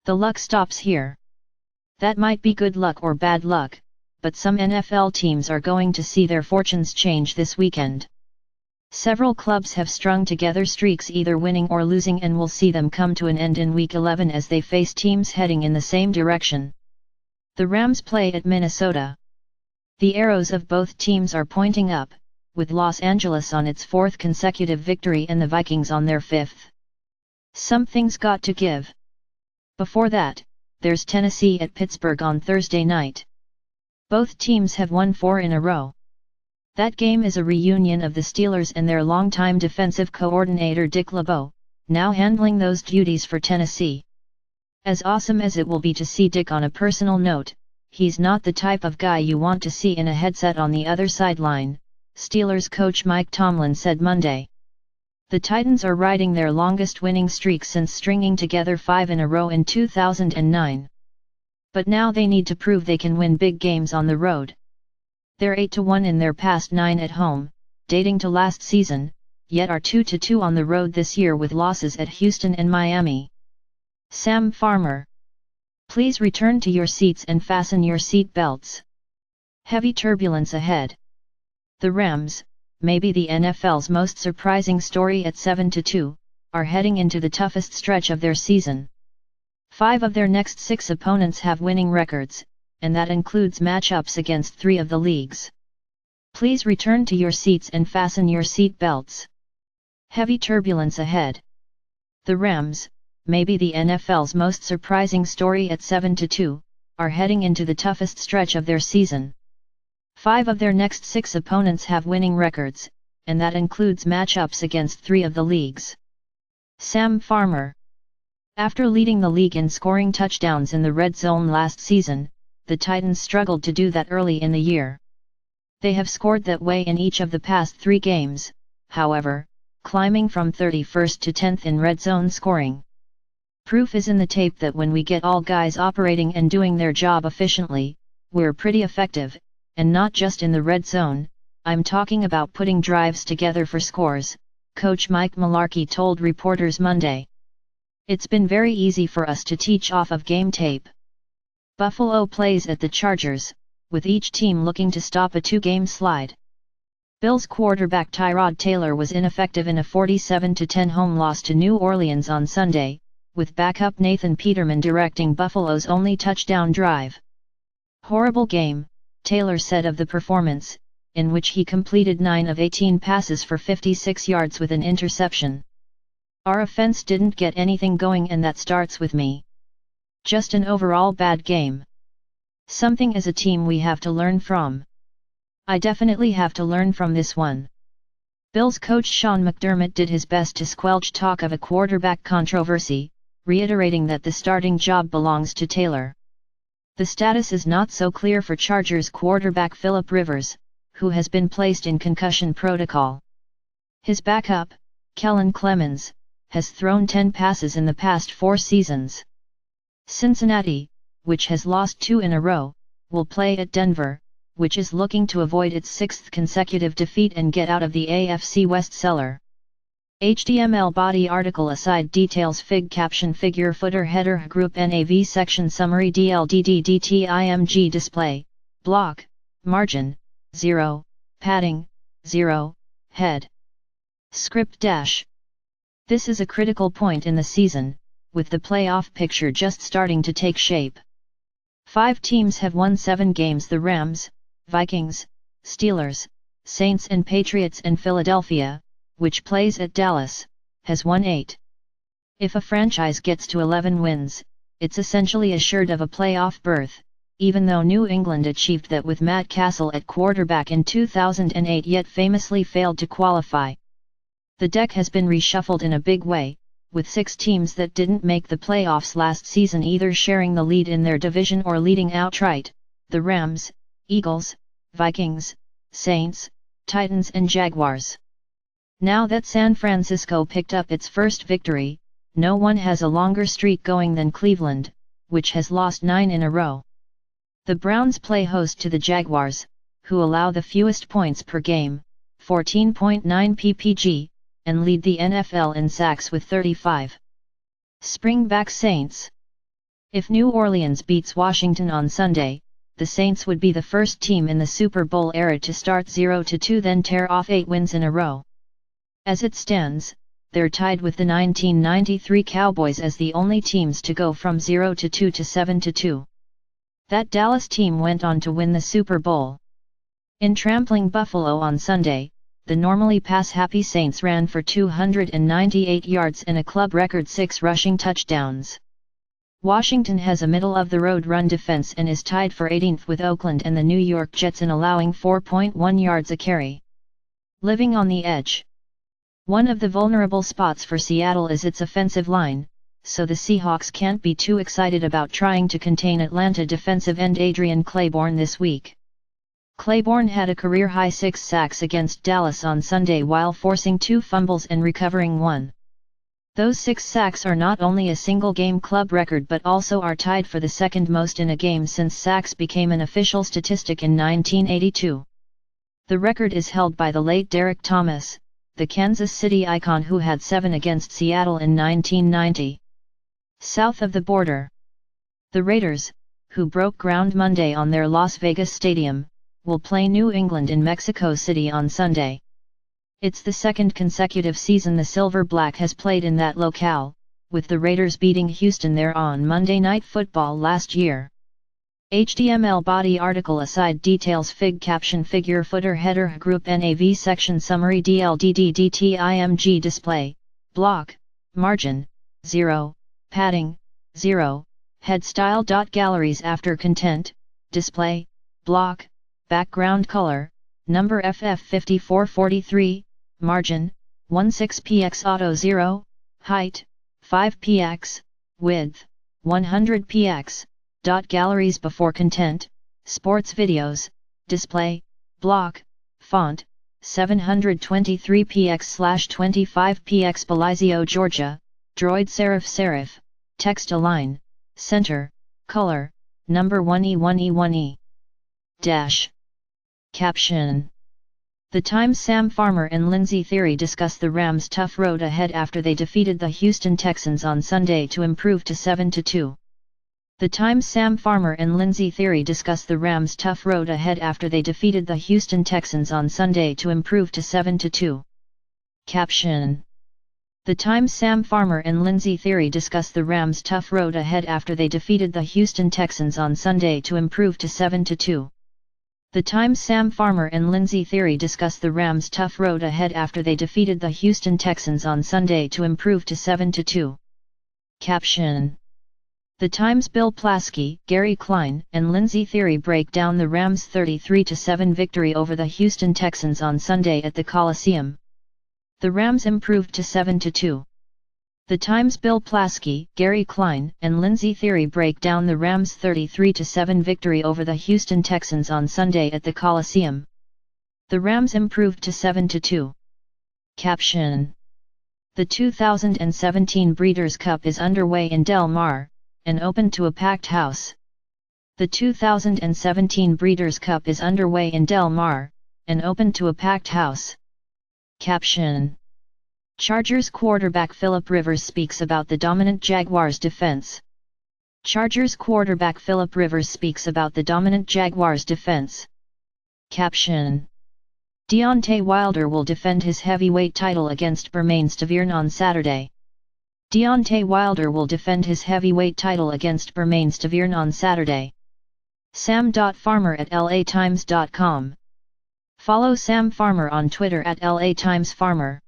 The luck stops here. That might be good luck or bad luck, but some NFL teams are going to see their fortunes change this weekend. Several clubs have strung together streaks either winning or losing, and we'll see them come to an end in Week 11 as they face teams heading in the same direction. The Rams play at Minnesota. The arrows of both teams are pointing up, with Los Angeles on its 4th consecutive victory and the Vikings on their 5th. Something's got to give. Before that, there's Tennessee at Pittsburgh on Thursday night. Both teams have won 4 in a row. That game is a reunion of the Steelers and their longtime defensive coordinator Dick LeBeau, now handling those duties for Tennessee. As awesome as it will be to see Dick on a personal note, he's not the type of guy you want to see in a headset on the other sideline, Steelers coach Mike Tomlin said Monday. The Titans are riding their longest winning streak since stringing together 5 in a row in 2009. But now they need to prove they can win big games on the road. They're 8-1 in their past 9 at home, dating to last season, yet are 2-2 on the road this year with losses at Houston and Miami. Sam Farmer. Please return to your seats and fasten your seat belts. Heavy turbulence ahead. The Rams, maybe the NFL's most surprising story at 7-2, are heading into the toughest stretch of their season. 5 of their next 6 opponents have winning records, and that includes matchups against 3 of the league's. Please return to your seats and fasten your seat belts. Heavy turbulence ahead. The Rams, maybe the NFL's most surprising story at 7-2, are heading into the toughest stretch of their season. 5 of their next 6 opponents have winning records, and that includes matchups against 3 of the league's. Sam Farmer. After leading the league in scoring touchdowns in the red zone last season, the Titans struggled to do that early in the year. They have scored that way in each of the past 3 games, however, climbing from 31st to 10th in red zone scoring. Proof is in the tape that when we get all guys operating and doing their job efficiently, we're pretty effective, and not just in the red zone. I'm talking about putting drives together for scores, Coach Mike Mularkey told reporters Monday. It's been very easy for us to teach off of game tape. Buffalo plays at the Chargers, with each team looking to stop a 2-game slide. Bills quarterback Tyrod Taylor was ineffective in a 47-10 home loss to New Orleans on Sunday, with backup Nathan Peterman directing Buffalo's only touchdown drive. Horrible game, Taylor said of the performance, in which he completed 9 of 18 passes for 56 yards with an interception. Our offense didn't get anything going, and that starts with me. Just an overall bad game. Something as a team we have to learn from. I definitely have to learn from this one. Bills coach Sean McDermott did his best to squelch talk of a quarterback controversy, reiterating that the starting job belongs to Taylor. The status is not so clear for Chargers quarterback Philip Rivers, who has been placed in concussion protocol. His backup, Kellen Clemens, has thrown 10 passes in the past 4 seasons. Cincinnati, which has lost 2 in a row, will play at Denver, which is looking to avoid its 6th consecutive defeat and get out of the AFC West cellar. HTML body article aside details fig caption figure footer header group NAV section summary DLDDDTIMG display, block, margin, 0, padding, 0, head. Script dash. This is a critical point in the season, with the playoff picture just starting to take shape. 5 teams have won 7 games: the Rams, Vikings, Steelers, Saints and Patriots, and Philadelphia, which plays at Dallas, has won 8. If a franchise gets to 11 wins, it's essentially assured of a playoff berth, even though New England achieved that with Matt Castle at quarterback in 2008 yet famously failed to qualify. The deck has been reshuffled in a big way, with 6 teams that didn't make the playoffs last season either sharing the lead in their division or leading outright: the Rams, Eagles, Vikings, Saints, Titans and Jaguars. Now that San Francisco picked up its first victory, no one has a longer streak going than Cleveland, which has lost 9 in a row. The Browns play host to the Jaguars, who allow the fewest points per game, 14.9 ppg, and lead the NFL in sacks with 35. Spring back Saints. If New Orleans beats Washington on Sunday, the Saints would be the first team in the Super Bowl era to start 0-2 then tear off 8 wins in a row. As it stands, they're tied with the 1993 Cowboys as the only teams to go from 0-2 to 7-2. That Dallas team went on to win the Super Bowl. In trampling Buffalo on Sunday, the normally pass-happy Saints ran for 298 yards and a club record 6 rushing touchdowns. Washington has a middle-of-the-road run defense and is tied for 18th with Oakland and the New York Jets in allowing 4.1 yards a carry. Living on the edge. One of the vulnerable spots for Seattle is its offensive line, so the Seahawks can't be too excited about trying to contain Atlanta defensive end Adrian Claiborne this week. Claiborne had a career-high 6 sacks against Dallas on Sunday while forcing 2 fumbles and recovering 1. Those 6 sacks are not only a single-game club record but also are tied for the second most in a game since sacks became an official statistic in 1982. The record is held by the late Derek Thomas, the Kansas City icon who had 7 against Seattle in 1990. South of the border. The Raiders, who broke ground Monday on their Las Vegas stadium, will play New England in Mexico City on Sunday. It's the second consecutive season the Silver Black has played in that locale, with the Raiders beating Houston there on Monday Night Football last year. HTML body article aside details fig caption figure footer header group NAV section summary DLDDDTIMG display, block, margin, 0, padding, 0, head style. Galleries after content, display, block, background color, number FF5443, margin, 16px auto 0, height, 5px, width, 100px. Galleries before content, sports videos, display, block, font, 723px/25px Belizio Georgia, droid serif, text align, center, color, number 1E1E1E. Dash. Caption. The Times Sam Farmer and Lindsey Thiry discuss the Rams' tough road ahead after they defeated the Houston Texans on Sunday to improve to 7-2. The Times Sam Farmer and Lindsey Thiry discuss the Rams' tough road ahead after they defeated the Houston Texans on Sunday to improve to 7-2. Caption. The Times Sam Farmer and Lindsey Thiry discuss the Rams' tough road ahead after they defeated the Houston Texans on Sunday to improve to 7-2. The Times Sam Farmer and Lindsey Thiry discuss the Rams' tough road ahead after they defeated the Houston Texans on Sunday to improve to 7-2. Caption. The Times' Bill Plaschke, Gary Klein, and Lindsey Thiry break down the Rams' 33-7 victory over the Houston Texans on Sunday at the Coliseum. The Rams improved to 7-2. The Times' Bill Plaschke, Gary Klein, and Lindsey Thiry break down the Rams' 33-7 victory over the Houston Texans on Sunday at the Coliseum. The Rams improved to 7-2. Caption. The 2017 Breeders' Cup is underway in Del Mar, and open to a packed house. The 2017 Breeders' Cup is underway in Del Mar, and open to a packed house. Caption. Chargers quarterback Philip Rivers speaks about the dominant Jaguars defense. Chargers quarterback Philip Rivers speaks about the dominant Jaguars defense. Caption. Deontay Wilder will defend his heavyweight title against Bermane-Stiverne on Saturday. Deontay Wilder will defend his heavyweight title against Bermane-Stiverne on Saturday. Sam.Farmer at LATimes.com. Follow Sam Farmer on Twitter at LATimesFarmer.